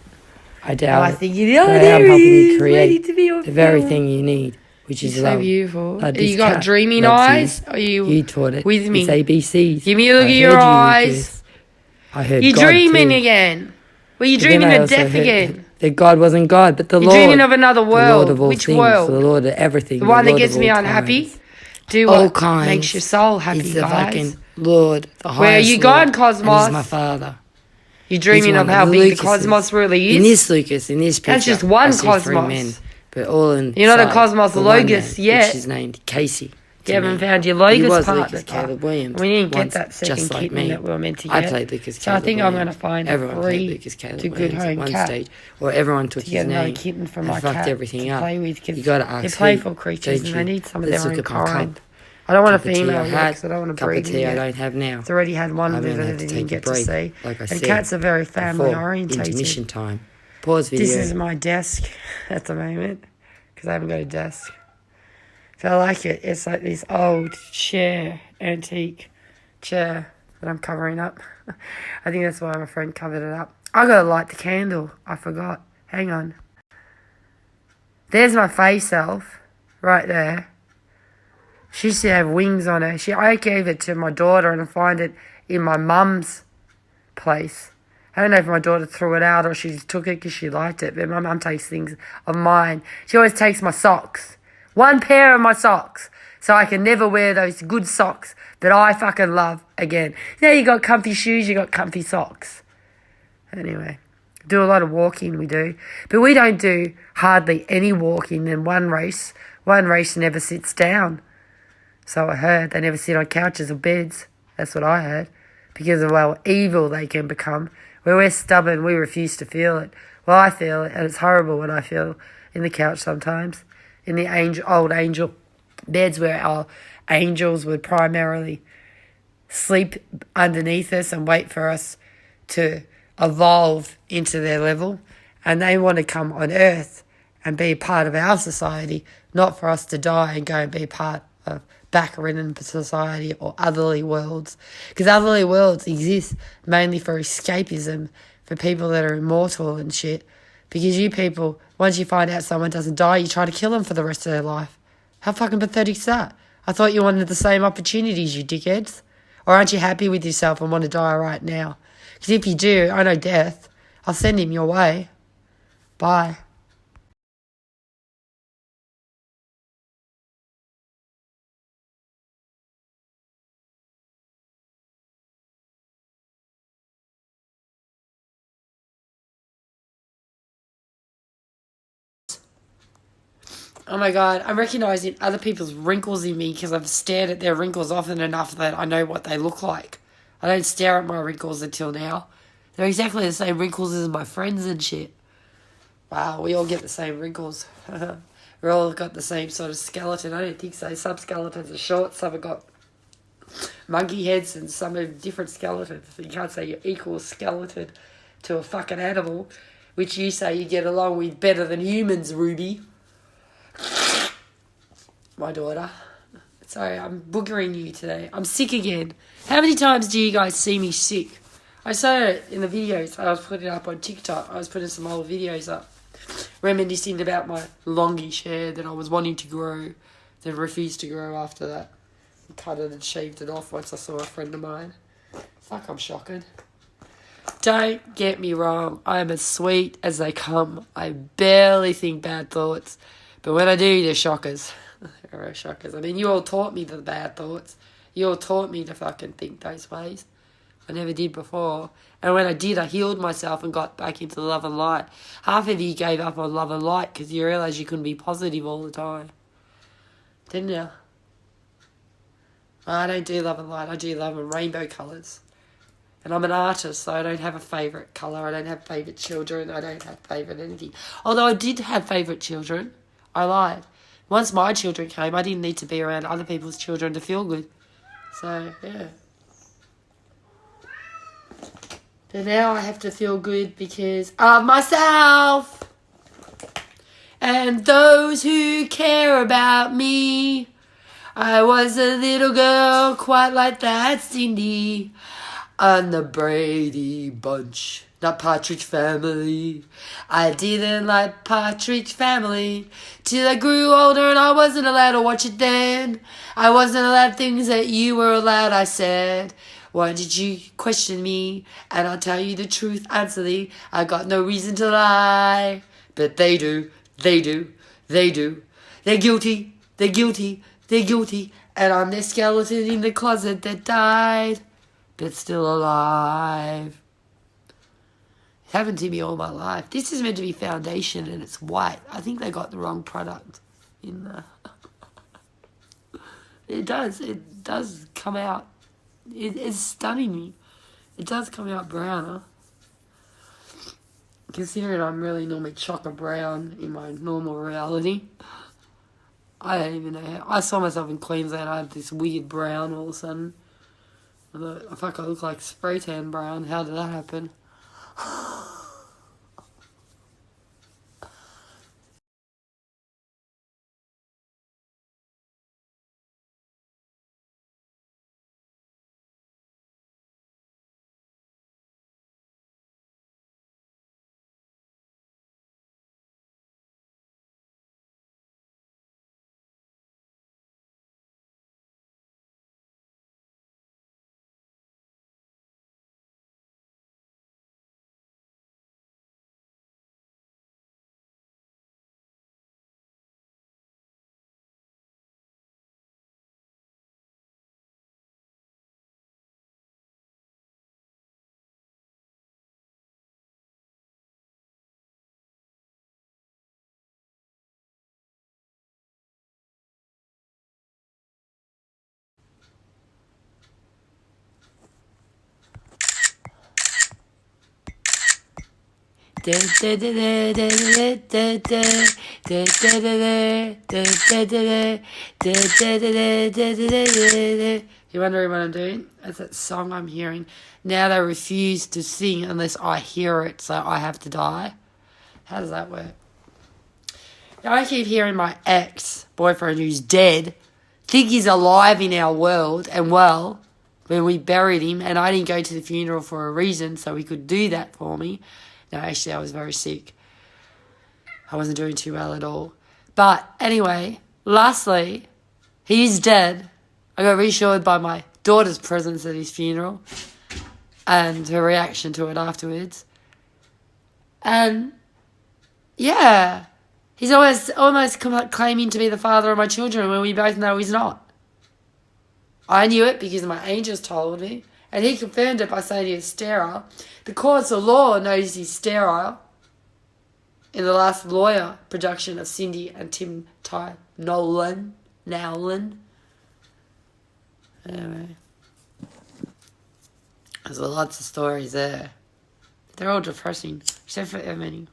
I doubt I it. think you know But I there am he helping you is, create ready to be on the very film. thing you need, which is He's love. so beautiful. Like You this got cat dreaming loves eyes? You. Are you You taught it. with me? It's ABCs. Give me a look I at your heard you, eyes. Lucas. I heard You're God dreaming too. again. Were you But then dreaming I of also death heard again? That God wasn't God, but the You're Lord. dreaming of another The Lord world. of all Which things, world? the Lord of everything. The one that Lord gets of me all unhappy? times. Do All what kinds. makes your soul happy, He's the guys. fucking Lord, the highest Where are you Lord, going, and Cosmos? he's my Father. You're dreaming He's of one how the big the Lucases. cosmos really is? In this Lucas, in this picture, That's just one I see three cosmos. men, but all in You're not a sight cosmos for one logos man, yet. which is named Casey. You haven't me. found your He logos was part. Lucas Caleb Williams. We didn't get once, that second just like kitten me. that we were meant to I get. played Lucas So I Caleb think I'm Williams. going to find Everyone a played breed Lucas Caleb to good Williams at home one cat stage, or everyone took to his get another name kitten for and my fucked cat everything to up. play with because You got to they're ask playful who, creatures don't and they you? need some of Let's their own look at my kind. cup. I don't want a Cup of tea I female yet had, because I don't want to cup breed of them tea I yet. don't have now. I've already had one I'm that gonna I have to didn't take a get to break, see. like I And said cats are very family before, orientated. intermission time. Pause video. This is my desk at the moment because I haven't got a desk. So I like it. It's like this old chair, antique chair that I'm covering up. I think that's why my friend covered it up. I gotta light the candle. I forgot. Hang on. There's my face self right there. She used to have wings on her. I gave it to my daughter and I find it in my mum's place. I don't know if my daughter threw it out or she just took it because she liked it. But my mum takes things of mine. She always takes my socks. One pair of my socks. So I can never wear those good socks that I fucking love again. You know, you got comfy shoes, you got comfy socks. Anyway, do a lot of walking, we do. But we don't do hardly any walking in one race. One race never sits down. So I heard. They never sit on couches or beds. That's what I heard. Because of how evil they can become. Where we're stubborn, we refuse to feel it. Well, I feel it, and it's horrible what I feel in the couch sometimes. In the old angel beds where our angels would primarily sleep underneath us and wait for us to evolve into their level. And they want to come on earth and be a part of our society, not for us to die and go and be part of back-ridden society or otherly worlds. Because otherly worlds exist mainly for escapism, for people that are immortal and shit. Because you people, once you find out someone doesn't die, you try to kill them for the rest of their life. How fucking pathetic is that? I thought you wanted the same opportunities, you dickheads. Or aren't you happy with yourself and want to die right now? Because if you do, I know death. I'll send him your way. Bye. Oh my God, I'm recognising other people's wrinkles in me because I've stared at their wrinkles often enough that I know what they look like. I don't stare at my wrinkles until now. They're exactly the same wrinkles as my friends and shit. Wow, we all get the same wrinkles. We all got the same sort of skeleton. I don't think so. Some skeletons are short, some have got monkey heads, and some have different skeletons. You can't say you're equal skeleton to a fucking animal, which you say you get along with better than humans, Ruby. My daughter. Sorry, I'm boogering you today. I'm sick again. How many times do you guys see me sick? I saw it in the videos. I was putting up on TikTok. I was putting some old videos up, reminiscing about my longish hair that I was wanting to grow, then refused to grow after that. I cut it and shaved it off once I saw a friend of mine. Fuck, I'm shocking. Don't get me wrong. I am as sweet as they come. I barely think bad thoughts. But when I do, they're shockers. They're shockers. I mean, you all taught me the bad thoughts. You all taught me to fucking think those ways. I never did before. And when I did, I healed myself and got back into love and light. Half of you gave up on love and light because you realised you couldn't be positive all the time. Didn't you? I don't do love and light. I do love and rainbow colours. And I'm an artist, so I don't have a favourite colour. I don't have favourite children. I don't have favourite anything. Although I did have favourite children. I lied. Once my children came, I didn't need to be around other people's children to feel good. So, yeah. But now I have to feel good because of myself. And those who care about me. I was a little girl quite like that Cindy. On the Brady Bunch, not Partridge Family. I didn't like Partridge Family till I grew older and I wasn't allowed to watch it then. I wasn't allowed things that you were allowed, I said. Why did you question me? And I'll tell you the truth, honestly, I got no reason to lie. But they do, they do, they do. They're guilty, they're guilty, they're guilty. And I'm their skeleton in the closet that died, but still alive. It happened to me all my life. This is meant to be foundation and it's white. I think they got the wrong product in there. It does come out. It's stunning me. It does come out browner. Considering I'm really normally chocolate brown in my normal reality. I don't even know how. I saw myself in Queensland. I had this weird brown all of a sudden. I thought, fuck, I look like spray tan brown. How did that happen? You wondering what I'm doing? That's that song I'm hearing. Now they refuse to sing unless I hear it, so I have to die. How does that work? Now I keep hearing my ex-boyfriend who's dead think he's alive in our world, and well, when we buried him, and I didn't go to the funeral for a reason, so he could do that for me. No, actually, I was very sick. I wasn't doing too well at all. But anyway, lastly, he's dead. I got reassured by my daughter's presence at his funeral and her reaction to it afterwards. And, yeah, he's almost claiming to be the father of my children when we both know he's not. I knew it because my angels told me. And he confirmed it by saying he was sterile. The courts of law knows he's sterile. in the last Lawyer production of Cindy and Tim Nolan. Anyway, there's lots of stories there. They're all depressing, except for Emily.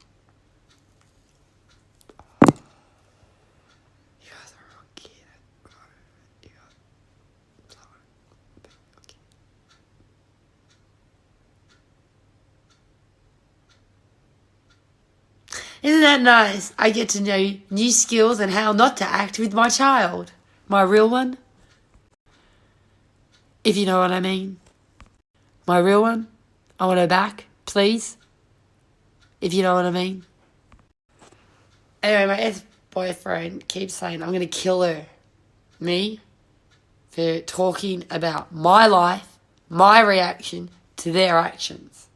Isn't that nice? I get to know new skills and how not to act with my child. My real one. If you know what I mean. My real one. I want her back, please. If you know what I mean. Anyway, my ex-boyfriend keeps saying I'm going to kill her. Me. For talking about my life, my reaction to their actions.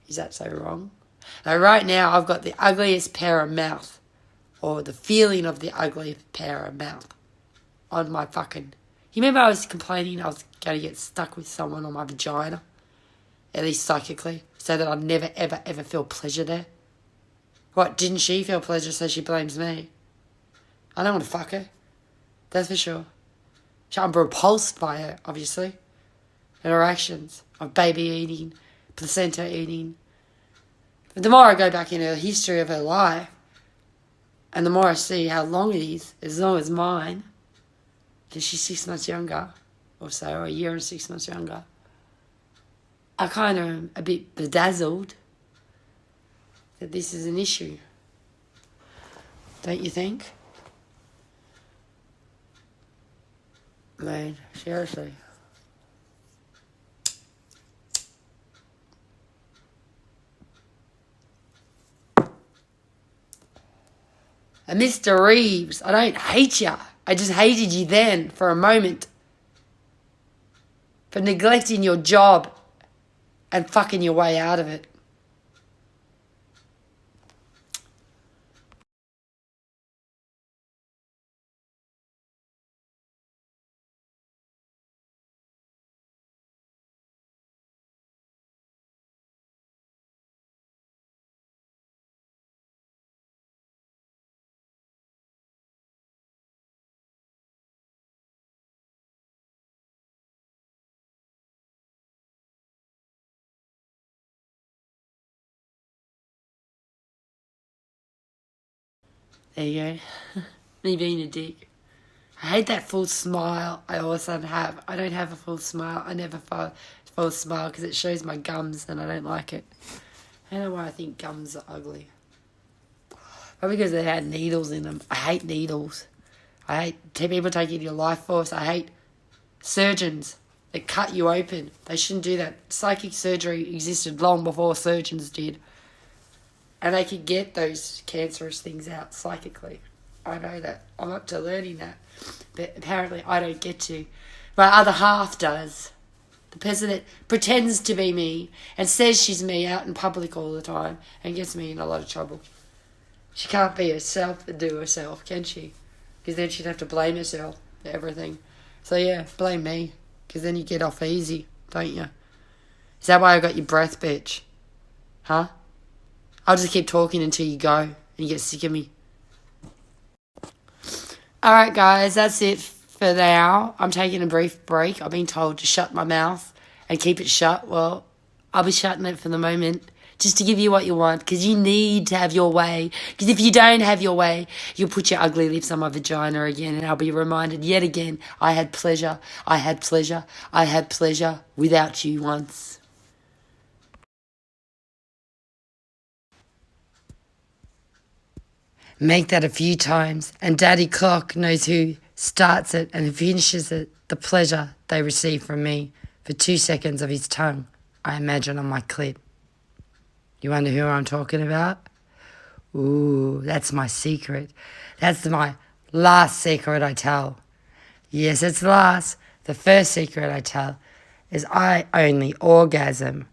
Is that so wrong? Now, right now, I've got the ugliest pair of mouth, or the feeling of the ugliest pair of mouth on my fucking... You remember I was complaining I was going to get stuck with someone on my vagina, at least psychically, so that I'd never, ever, ever feel pleasure there? What, didn't she feel pleasure, so she blames me? I don't want to fuck her. That's for sure. I'm repulsed by her, obviously. And her actions of baby eating, placenta eating. But the more I go back into the history of her life, and the more I see how long it is, as long as mine, because she's 6 months younger, or so, or a year and 6 months younger, I kind of am a bit bedazzled that this is an issue. Don't you think? Man, seriously. And Mr. Reeves, I don't hate you. I just hated you then for a moment. For neglecting your job and fucking your way out of it. There you go. Me being a dick. I hate that full smile I all of a sudden have. I don't have a full smile. I never full smile because it shows my gums and I don't like it. I don't know why I think gums are ugly. Probably because they had needles in them. I hate needles. I hate people taking your life force. I hate surgeons that cut you open. They shouldn't do that. Psychic surgery existed long before surgeons did. And they could get those cancerous things out psychically. I know that. I'm up to learning that. But apparently I don't get to. My other half does. The person that pretends to be me and says she's me out in public all the time and gets me in a lot of trouble. She can't be herself and do herself, can she? Because then she'd have to blame herself for everything. So yeah, blame me. Because then you get off easy, don't you? Is that why I got your breath, bitch? Huh? I'll just keep talking until you go and you get sick of me. Alright guys, that's it for now. I'm taking a brief break. I've been told to shut my mouth and keep it shut. Well, I'll be shutting it for the moment just to give you what you want because you need to have your way. Because if you don't have your way, you'll put your ugly lips on my vagina again and I'll be reminded yet again, I had pleasure without you once. Make that a few times, and Daddy Clock knows who starts it and finishes it, the pleasure they receive from me for 2 seconds of his tongue, I imagine, on my clit. You wonder who I'm talking about? Ooh, that's my secret. That's my last secret I tell. Yes, it's the last. The first secret I tell is I only orgasm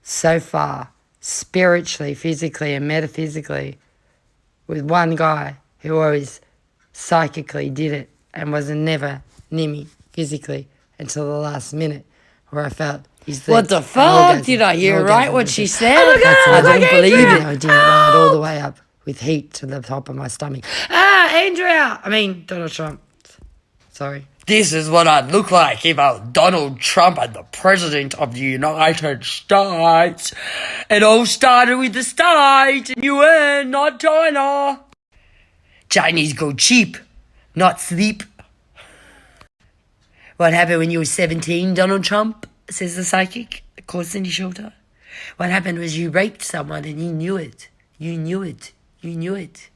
so far, spiritually, physically, and metaphysically, with one guy who always psychically did it and was never near me physically until the last minute where I felt What the fuck? Did I hear right what she said? Oh my God, I don't believe it. I didn't ride all the way up with heat to the top of my stomach. Andrea! Donald Trump. Sorry. This is what I'd look like if I was Donald Trump and the President of the United States. It all started with the state, and you were not China. Chinese go cheap, not sleep. What happened when you were 17, Donald Trump, says the psychic, called Cindy Isabelle. What happened was you raped someone and you knew it. You knew it. You knew it.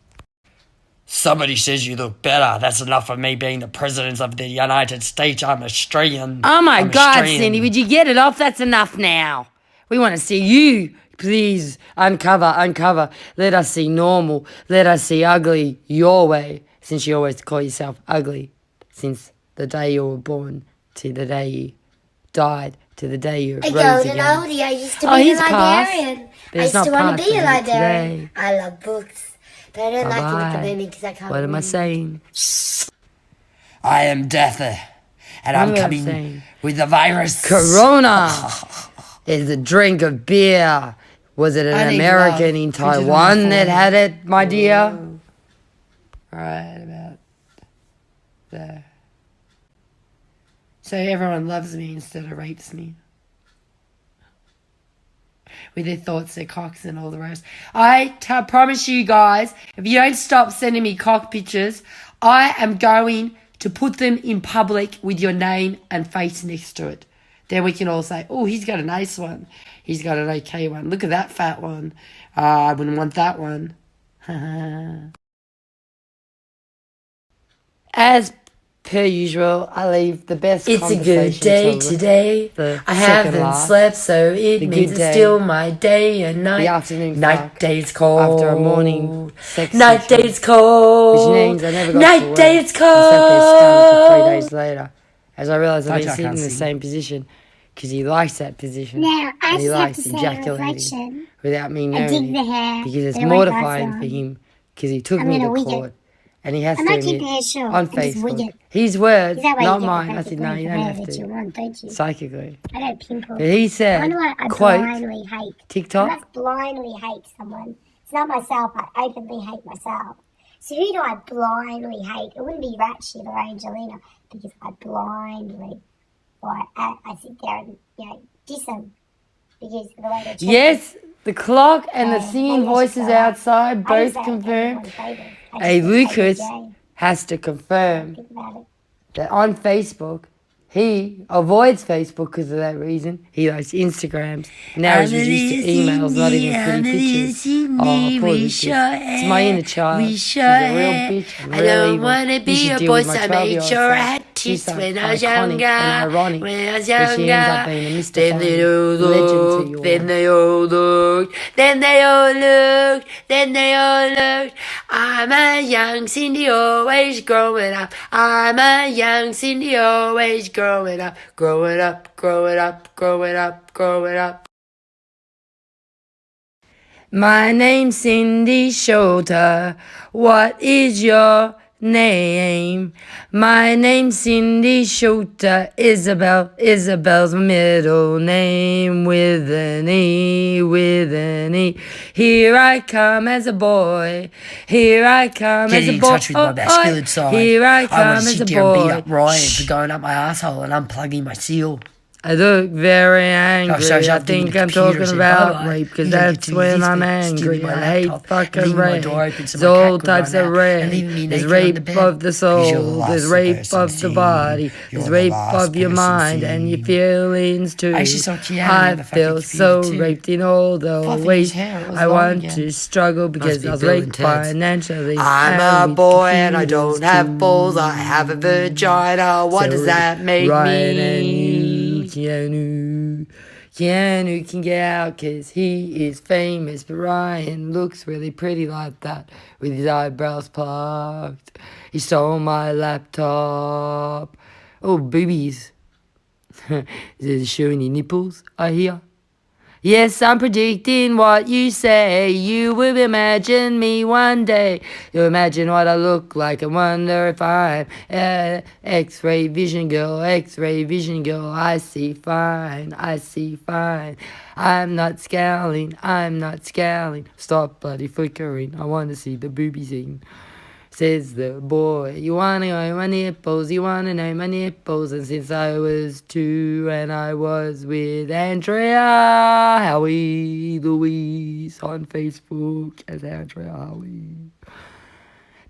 Somebody says you look better. That's enough of me being the President of the United States. I'm Australian. Oh my God, Australian. Cindy, would you get it off? That's enough now. We want to see you. Please, uncover. Let us see normal. Let us see ugly your way. Since you always call yourself ugly. Since the day you were born to the day you died to the day you rose again. Oldie. I used to be a librarian. But I used to want to be a librarian. Today. I love books. But I don't like it at the moment because I can't What am I read. saying? I am Death, and I'm coming with the virus. Corona is a drink of beer. Was it an American in Taiwan that had it, my dear? Right about there. So everyone loves me instead of rapes me. With their thoughts, their cocks, and all the rest. I promise you guys, if you don't stop sending me cock pictures, I am going to put them in public with your name and face next to it. Then we can all say, oh, he's got a nice one. He's got an okay one. Look at that fat one. I wouldn't want that one. As per usual, I leave the best It's a good day today. I haven't slept, so it means it's still my day and night. The afternoon night day's cold. after a morning sex Night session, day's cold. which means I never got Night to work. day's I sat there stunned for 3 cold. days later, as I realised I've been Told you I sitting in can't the sing. same position because he likes that position. Now, I and he just have likes to say a ejaculating reflection. without me I dig knowing the it, hair. because it's but I won't mortifying pass for on. him because he took I'm me gonna to wig it. court and he has I to might keep admit the hair short. on and just wig Facebook it. his words, Is that way not you get mine. the I perfect said no, length you of don't hair have that you to want, don't you? psychically. I don't pimple. But he I said, wonder why I quote, blindly hate. I TikTok. must blindly hate someone. It's not myself. I openly hate myself. So who do I blindly hate? It wouldn't be Ratchet or Angelina because I blindly, I sit there and diss them because of the way they treat me. Yes, the clock and the singing maybe I should voices go out. outside I both just don't confirm. take everyone's favour. I Hey, just think Lucas Jane. has to confirm Think about it. that on Facebook, he avoids Facebook because of that reason. He likes Instagrams. Now he's reduced to emails, not even pretty pictures. Oh, poor Lucas. It's my inner child. She's a real bitch. And I real don't evil. wanna You be should a deal boy, with my so I 12-year-old made sure I son. had She's tits so when I was iconic younger. and ironic. When I was But she ends up younger. being a Then mystifying they all legend to looked, you then all. they all looked, then they all looked, then they all looked. I'm a young Cindy, always growing up. I'm a young Cindy, always growing up, growing up, growing up, growing up, growing up. My name's Cindy Shorter. What is your name? My name's Cindy Shorter. Isabelle. Isabelle's my middle name with an E, with an E. Here I come as a boy. Here I come as Getting a in boy. touch with my masculine side. Here I I come want to as a sit there and beat boy. up Ryan for going up my asshole and unplugging my seal. I look very angry. sorry, I I've given think the I'm computer talking and said, about bye-bye. rape because You don't get that's to when exist, I'm but stealing angry. my I hate laptop, fucking leaving my rape. door open so There's my cat all could types run of out, rape. and leaving me There's naked on the rape bed. of the Because you're the soul. last There's rape person of the seen. body. You're There's the rape last of your person mind and your seen. feelings too. I actually saw Keanu I on the fucking feel computer so too. raped in all the Fluffing his ways. hair, it was I long want again. to struggle because be I was Bill and raped Ted's. financially. I'm and a with boy and I computers don't have too. balls. I have a vagina. What So does that make Ryan and me? Keanu can get out because he is famous, but Ryan looks really pretty like that with his eyebrows plucked. He stole my laptop. Oh, boobies. Is it showing your nipples? I hear. Yes, I'm predicting what you say. You will imagine me one day. You'll imagine what I look like and wonder if I'm X-ray vision girl, X-ray vision girl. I see fine, I see fine. I'm not scowling, I'm not scowling. Stop bloody flickering, I want to see the boobies in. Says the boy, you wanna know my nipples, you wanna know my nipples. And since I was 2 and I was with Andrea Howie Louise on Facebook as Andrea Howie.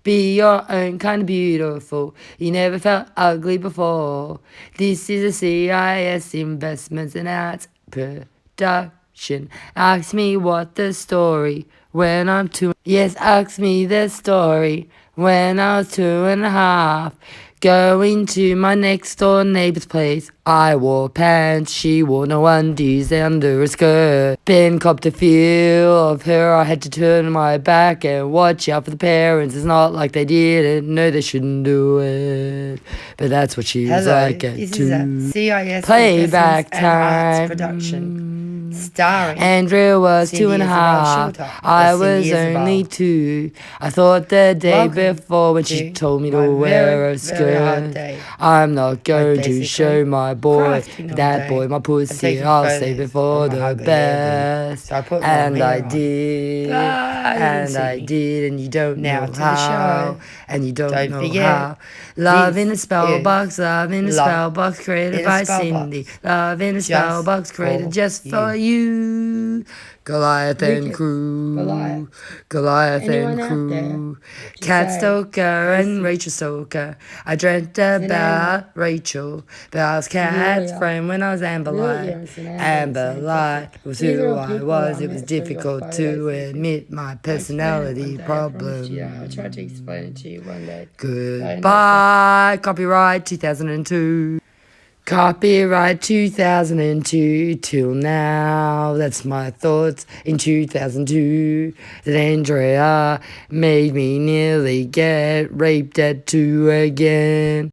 Be your own kind of beautiful. You never felt ugly before. This is a CIS Investments and Arts production. Ask me what the story when I'm 2. Yes, ask me the story when I was 2.5. Going to my next door neighbor's place. I wore pants, she wore no undies under a skirt. Ben copped a feel of her, I had to turn my back and watch out for the parents. It's not like they didn't know they shouldn't do it. But that's what she was like at 2. This is a CIS Playback and Arts time. production. Starring Andrea was Cindy 2.5. Isabelle I Cindy was Isabelle. only 2. I thought the day Welcome before when she told me to my wear very, a very hard skirt. day. I'm not going to basically show my boy crafting all that day boy my and pussy. taking I'll photos save it for of my the ugly best. So I put my And I mirror on. did. Ah, you And didn't I see me. did. And you don't Now know to the how. show. And you don't know forget, how. Love in a this spell is box. Love in a Love spell box created in a by spell Cindy. box. Love in a spell Just box created for just for you. Goliath and Lucas, crew. Goliath. And Anyone out crew. there to Cat say, Stoker and Casey, Rachel Stoker. I dreamt name about Rachel, but I was Cat's Julia. friend when I was Amber Julia Light. is an Amber Light was These are who all I people was. I It was met through your difficult photos, to Lucas. admit my I personality explained it one day, I problem. promised you. I tried to explain it to you one day. Goodbye. Copyright 2002. Copyright 2002 till now. That's my thoughts in 2002. That Andrea made me nearly get raped at 2 again.